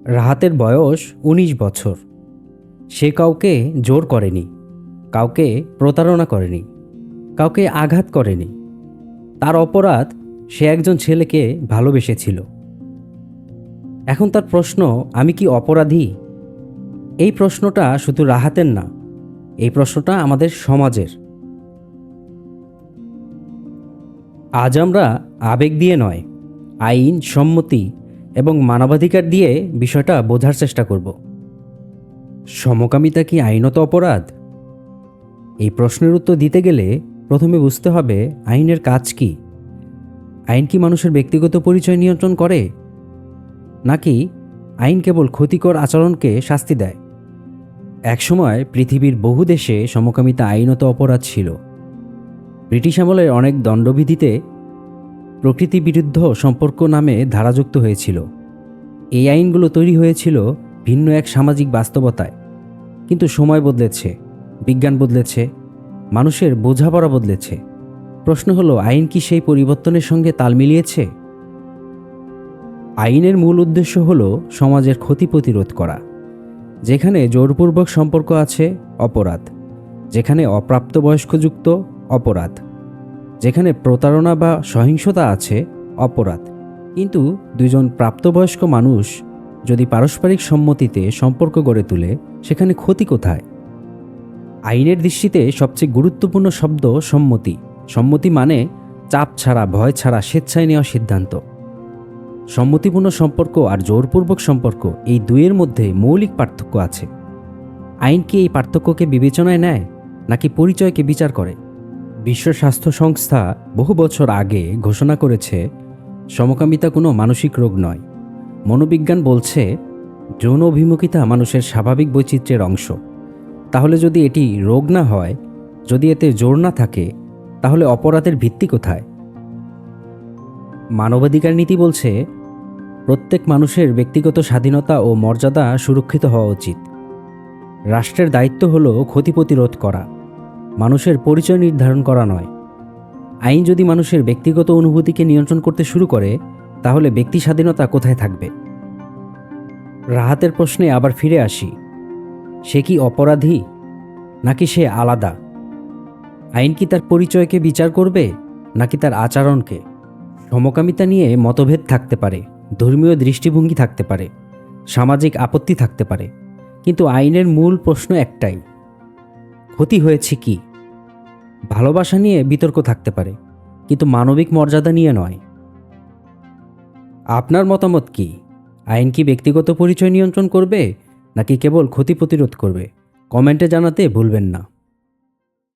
রাহাতের বয়স ১৯ বছর। সে কাউকে জোর করেনি, কাউকে প্রতারণা করেনি, কাউকে আঘাত করেনি। তার অপরাধ, সে একজন ছেলেকে ভালোবেসেছিল। এখন তার প্রশ্ন, আমি কি অপরাধী? এই প্রশ্নটা শুধু রাহাতের না, এই প্রশ্নটা আমাদের সমাজের। আজ আমরা আবেগ দিয়ে নয়, আইন, সম্মতি এবং মানবাধিকার দিয়ে বিষয়টা বোঝার চেষ্টা করব। সমকামিতা কি আইনত অপরাধ? এই প্রশ্নের উত্তর দিতে গেলে প্রথমে বুঝতে হবে আইনের কাজ কি। আইন কি মানুষের ব্যক্তিগত পরিচয় নিয়ন্ত্রণ করে, নাকি আইন কেবল ক্ষতিকর আচরণকে শাস্তি দেয়? একসময় পৃথিবীর বহু দেশে সমকামিতা আইনত অপরাধ ছিল। ব্রিটিশ আমলের অনেক দণ্ডবিধিতে প্রকৃতি বিরুদ্ধ সম্পর্ক নামে ধারাযুক্ত হয়েছিল। এই আইনগুলো তৈরি হয়েছিল ভিন্ন এক সামাজিক বাস্তবতায়। কিন্তু সময় বদলেছে, বিজ্ঞান বদলেছে, মানুষের বোঝাপড়া বদলেছে। প্রশ্ন হলো, আইন কি সেই পরিবর্তনের সঙ্গে তাল মিলিয়েছে? আইনের মূল উদ্দেশ্য হলো সমাজের ক্ষতি প্রতিরোধ করা। যেখানে জোরপূর্বক সম্পর্ক আছে, অপরাধ। যেখানে অপ্রাপ্তবয়স্কযুক্ত, অপরাধ। যেখানে প্রতারণা বা সহিংসতা আছে, অপরাধ। কিন্তু দুইজন প্রাপ্তবয়স্ক মানুষ যদি পারস্পরিক সম্মতিতে সম্পর্ক গড়ে তোলে, সেখানে ক্ষতি কোথায়? আইনের দৃষ্টিতে সবচেয়ে গুরুত্বপূর্ণ শব্দ সম্মতি। সম্মতি মানে চাপ ছাড়া, ভয় ছাড়া স্বেচ্ছায় নেওয়া সিদ্ধান্ত। সম্মতিপূর্ণ সম্পর্ক আর জোরপূর্বক সম্পর্ক, এই দুইয়ের মধ্যে মৌলিক পার্থক্য আছে। আইন কি এই পার্থক্যকে বিবেচনায় নেয়, নাকি পরিচয়কে বিচার করে? বিশ্ব স্বাস্থ্য সংস্থা বহু বছর আগে ঘোষণা করেছে, সমকামিতা কোনো মানসিক রোগ নয়। মনোবিজ্ঞান বলছে, যৌন অভিমুখিতা মানুষের স্বাভাবিক বৈচিত্র্যের অংশ। তাহলে যদি এটি রোগ না হয়, যদি এতে জোর না থাকে, তাহলে অপরাধের ভিত্তি কোথায়? মানবাধিকার নীতি বলছে, প্রত্যেক মানুষের ব্যক্তিগত স্বাধীনতা ও মর্যাদা সুরক্ষিত হওয়া উচিত। রাষ্ট্রের দায়িত্ব হলো ক্ষতি প্রতিরোধ করা, মানুষের পরিচয় নির্ধারণ করা নয়। আইন যদি মানুষের ব্যক্তিগত অনুভূতিকে নিয়ন্ত্রণ করতে শুরু করে, তাহলে ব্যক্তি স্বাধীনতা কোথায় থাকবে? রাহাতের প্রশ্নে আবার ফিরে আসি। সে কি অপরাধী, নাকি সে আলাদা? আইন কি তার পরিচয়কে বিচার করবে, নাকি তার আচরণকে? সমকামিতা নিয়ে মতভেদ থাকতে পারে, ধর্মীয় দৃষ্টিভঙ্গি থাকতে পারে, সামাজিক আপত্তি থাকতে পারে, কিন্তু আইনের মূল প্রশ্ন একটাই, ক্ষতি হয়েছে কি? ভালোবাসা নিয়ে বিতর্ক থাকতে পারে, কিন্তু মানবিক মর্যাদা নিয়ে নয়। আপনার মতামত কি? আইন কি ব্যক্তিগত পরিচয় নিয়ন্ত্রণ করবে, নাকি কেবল ক্ষতি প্রতিরোধ করবে? কমেন্টে জানাতে ভুলবেন না।